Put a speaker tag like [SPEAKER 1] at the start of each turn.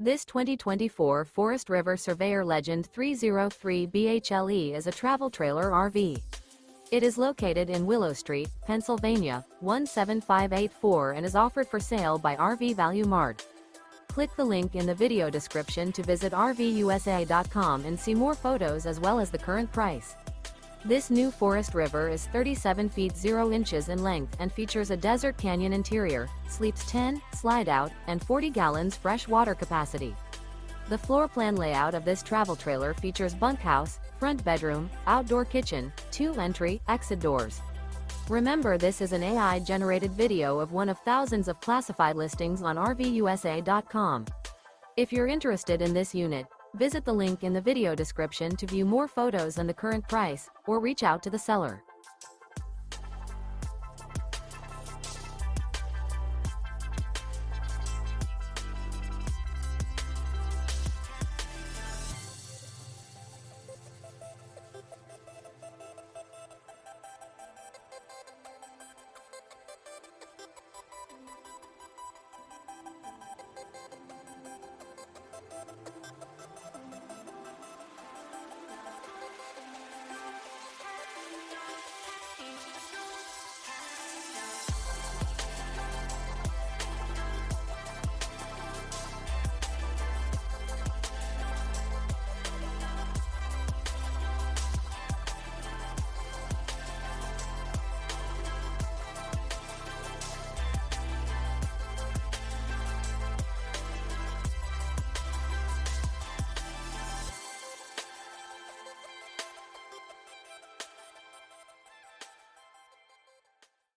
[SPEAKER 1] This 2024 Forest River Surveyor Legend 303 BHLE is a travel trailer RV. It is located in Willow Street, Pennsylvania, 17584 and is offered for sale by RV Value Mart. Click the link in the video description to visit RVUSA.com and see more photos as well as the current price. This new Forest River is 37 feet 0 inches in length and features a desert canyon interior, sleeps 10, slide-out, and 40 gallons fresh water capacity. The floor plan layout of this travel trailer features bunkhouse, front bedroom, outdoor kitchen, 2 entry, exit doors. Remember, this is an AI-generated video of one of thousands of classified listings on RVUSA.com. If you're interested in this unit, visit the link in the video description to view more photos and the current price, or reach out to the seller.